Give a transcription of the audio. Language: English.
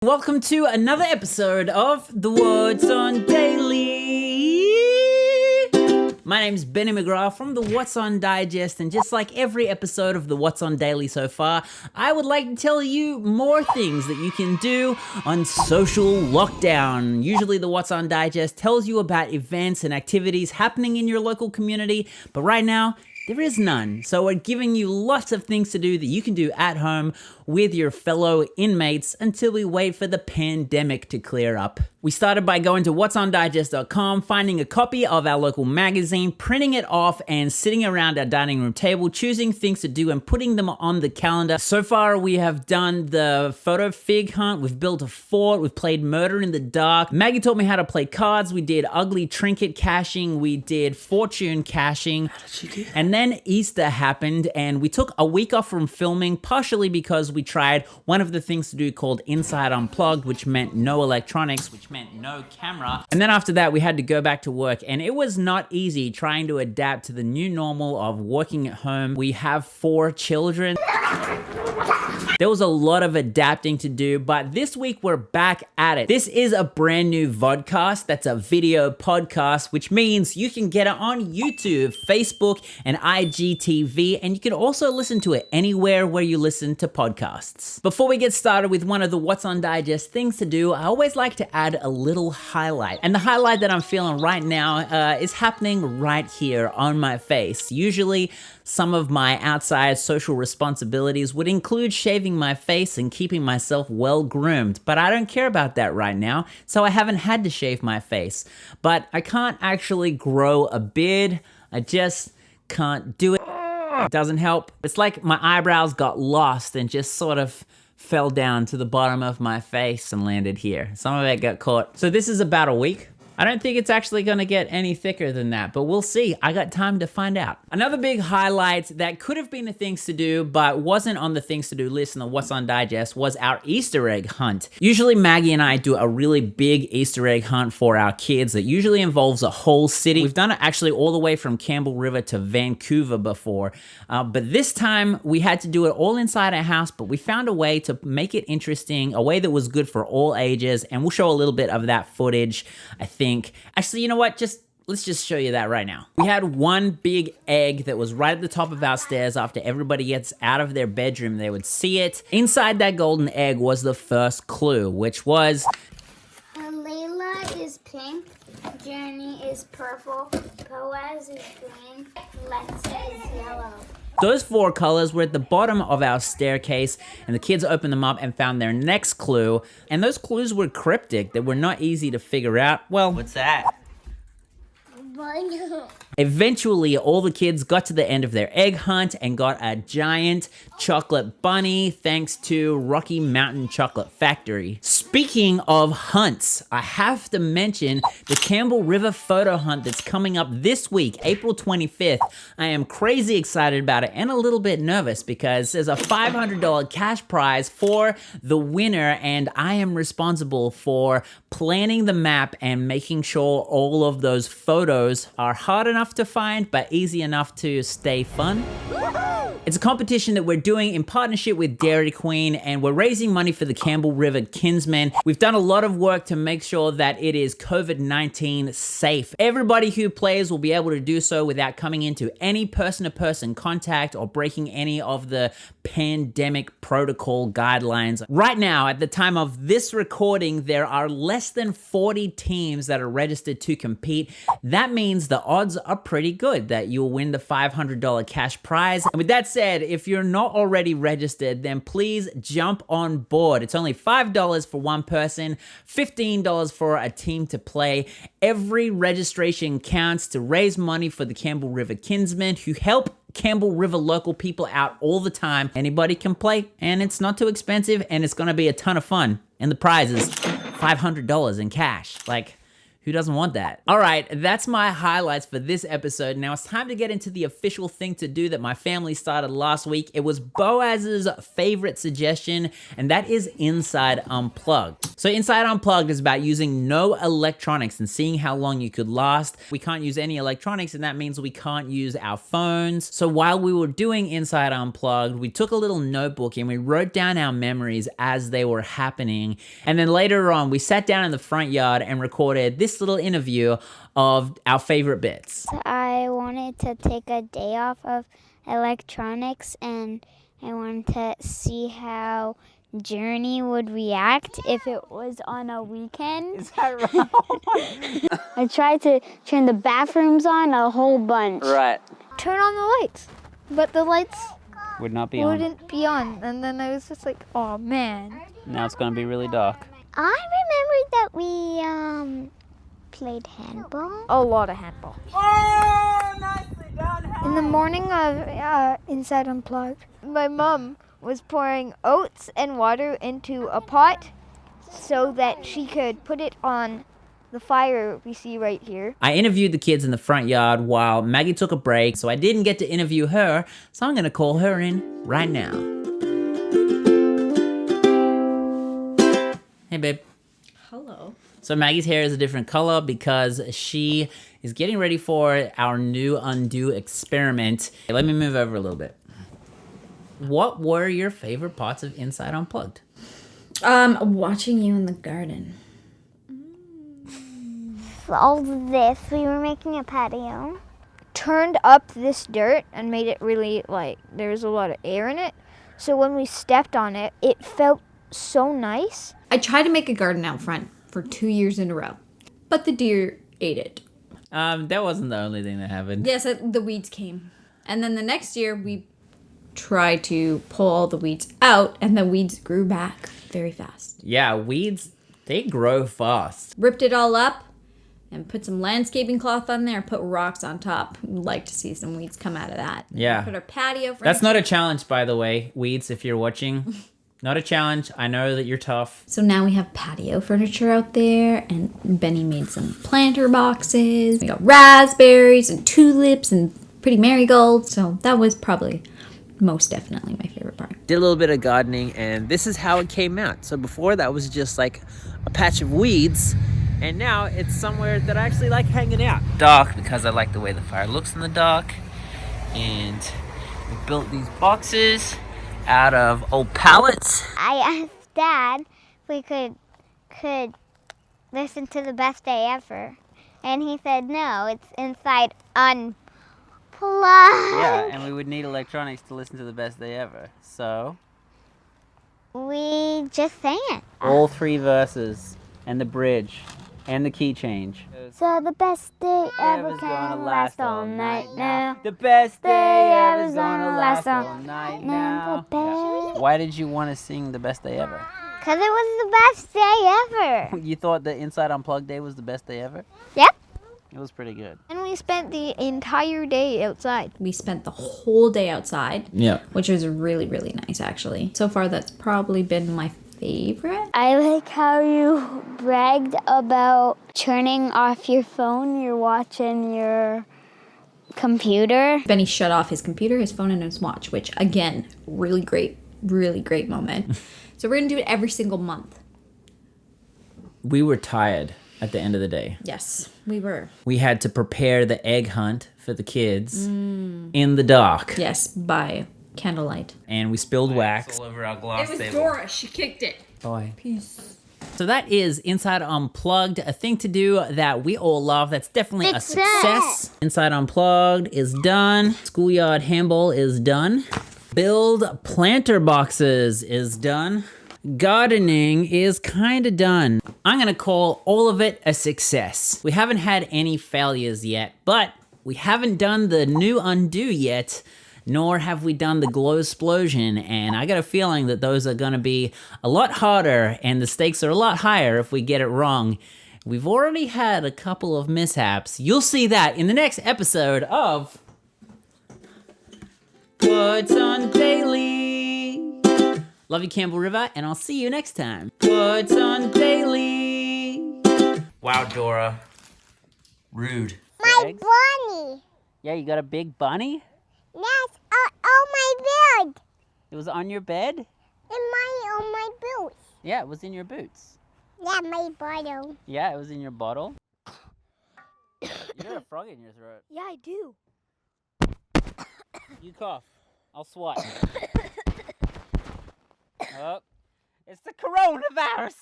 Welcome to another episode of the What's On Daily. My name's Benny McGrath from the What's On Digest, and just like every episode of the What's On Daily so far, I would like to tell you more things that you can do on social lockdown. Usually the What's On Digest tells you about events and activities happening in your local community, but right now, there is none. So we're giving you lots of things to do that you can do at home with your fellow inmates until we wait for the pandemic to clear up. We started by going to whatsondigest.com, finding a copy of our local magazine, printing it off, and sitting around our dining room table, choosing things to do and putting them on the calendar. So far, we have done the photo fig hunt, we've built a fort, we've played Murder in the Dark. Maggie taught me how to play cards, we did ugly trinket caching, we did fortune caching. How did she do that? And then Easter happened, and we took a week off from filming, partially because we tried one of the things to do called Inside Unplugged, which meant no electronics, which meant no camera. And then after that, we had to go back to work, and it was not easy trying to adapt to the new normal of working at home. We have 4 children. There was a lot of adapting to do, but this week we're back at it. This is a brand new vodcast. That's a video podcast, which means you can get it on YouTube, Facebook, and IGTV, and you can also listen to it anywhere where you listen to podcasts. Before we get started with one of the What's On Digest things to do, I always like to add a little highlight. And the highlight that I'm feeling right now is happening right here on my face. Usually, some of my outside social responsibilities would include shaving my face and keeping myself well groomed, but I don't care about that right now, so I haven't had to shave my face. But I can't actually grow a beard. I just can't do it. It doesn't help. It's like my eyebrows got lost and just sort of fell down to the bottom of my face and landed here. Some of it got caught. So this is about a week. I don't think it's actually gonna get any thicker than that, but we'll see. I got time to find out. Another big highlight that could have been the things to do, but wasn't on the things to do list in the What's On Digest was our Easter egg hunt. Usually Maggie and I do a really big Easter egg hunt for our kids that usually involves a whole city. We've done it actually all the way from Campbell River to Vancouver before, but this time we had to do it all inside our house, but we found a way to make it interesting, a way that was good for all ages, and we'll show a little bit of that footage, I think. Actually, you know what? Let's just show you that right now. We had one big egg that was right at the top of our stairs. After everybody gets out of their bedroom, they would see it. Inside that golden egg was the first clue, which was... Layla is pink, Journey is purple, Boaz is green, Lexi is yellow. Those 4 colors were at the bottom of our staircase, and the kids opened them up and found their next clue. And those clues were cryptic. They were not easy to figure out. Well, what's that? Eventually, all the kids got to the end of their egg hunt and got a giant chocolate bunny thanks to Rocky Mountain Chocolate Factory. Speaking of hunts, I have to mention the Campbell River photo hunt that's coming up this week, April 25th. I am crazy excited about it and a little bit nervous because there's a $500 cash prize for the winner, and I am responsible for planning the map and making sure all of those photos are hard enough to find but easy enough to stay fun. It's a competition that we're doing in partnership with Dairy Queen, and we're raising money for the Campbell River Kinsmen. We've done a lot of work to make sure that it is COVID-19 safe. Everybody who plays will be able to do so without coming into any person-to-person contact or breaking any of the pandemic protocol guidelines. Right now, at the time of this recording, there are less than 40 teams that are registered to compete. That means the odds are pretty good that you'll win the $500 cash prize. And with that said, if you're not already registered, then please jump on board. It's only $5 for one person, $15 for a team to play. Every registration counts to raise money for the Campbell River Kinsmen, who help Campbell River local people out all the time. Anybody can play, and it's not too expensive, and it's gonna be a ton of fun. And the prize is $500 in cash. Like, who doesn't want that? All right, that's my highlights for this episode. Now it's time to get into the official thing to do that my family started last week. It was Boaz's favorite suggestion, and that is Inside Unplugged. So Inside Unplugged is about using no electronics and seeing how long you could last. We can't use any electronics, and that means we can't use our phones. So while we were doing Inside Unplugged, we took a little notebook and we wrote down our memories as they were happening. And then later on, we sat down in the front yard and recorded this little interview of our favorite bits. I wanted to take a day off of electronics, and I wanted to see how Journey would react if it was on a weekend. Is that right? I tried to turn the bathrooms on a whole bunch. Right. Turn on the lights, but the lights Would not be on. wouldn't be on. And then I was just like, oh man. Now it's gonna be really dark. I remembered that we played handball. A lot of handball. Oh, nicely done. In the morning of Inside Unplugged, my mom was pouring oats and water into a pot so that she could put it on the fire we see right here. I interviewed the kids in the front yard while Maggie took a break, so I didn't get to interview her, so I'm gonna call her in right now. Hey, babe. Hello. So Maggie's hair is a different color because she is getting ready for our new undo experiment. Let me move over a little bit. What were your favorite parts of Inside Unplugged? Watching you in the garden. All this, we were making a patio. Turned up this dirt and made it really like there was a lot of air in it. So when we stepped on it, it felt so nice. I tried to make a garden out front for 2 years in a row, but the deer ate it. That wasn't the only thing that happened. Yes, the weeds came. And then the next year we tried to pull all the weeds out, and the weeds grew back very fast. Yeah, weeds, they grow fast. Ripped it all up and put some landscaping cloth on there, put rocks on top. We'd like to see some weeds come out of that. Yeah. Put our patio. That's not a challenge, by the way, weeds, if you're watching. Not a challenge. I know that you're tough. So now we have patio furniture out there, and Benny made some planter boxes. We got raspberries and tulips and pretty marigolds. So that was probably most definitely my favorite part. Did a little bit of gardening, and this is how it came out. So before that was just like a patch of weeds, and now it's somewhere that I actually like hanging out. Dark, because I like the way the fire looks in the dark. And we built these boxes out of old pallets. I asked Dad if we could listen to the best day ever, and he said no, it's Inside Unplugged. Yeah, and we would need electronics to listen to the best day ever. So We just sang it. all 3 verses and the bridge and the key change. So the best day ever Ever's can last all night now. The best day ever's ever's gonna last all night now. now. Why did you want to sing the best day ever? Because it was the best day ever. You thought the Inside Unplugged day was the best day ever? Yep. It was pretty good. And we spent the entire day outside. We spent the whole day outside, Yeah. which was really, really nice, actually. So far, that's probably been my favorite. I like how you bragged about turning off your phone. You're watching your computer. Benny shut off his computer, his phone, and his watch, which, again, really great moment. So we're going to do it every single month. We were tired at the end of the day. Yes, we were. We had to prepare the egg hunt for the kids in the dark. Yes, by candlelight. And we spilled wax all over our glass table. Dora. She kicked it. Boy. Peace. So that is Inside Unplugged, a thing to do that we all love. That's definitely a Success. success. Inside Unplugged is done. Schoolyard Handball is done. Build planter boxes is done. Gardening is kind of done. I'm going to call all of it a success. We haven't had any failures yet, but we haven't done the new undo yet, nor have we done the glow explosion, and I got a feeling that those are going to be a lot harder and the stakes are a lot higher if we get it wrong. We've already had a couple of mishaps. You'll see that in the next episode of What's on Daily. Love you, Campbell River, and I'll see you next time. What's on Daily? Wow, Dora. Rude. My bunny. Yeah, you got a big bunny? Yes, on my bed. It was on your bed? On my boots. Yeah, it was in your boots. Yeah, my bottle. Yeah, it was in your bottle. You got a frog in your throat. Yeah, I do. You cough. I'll swat. Oh, it's the coronavirus.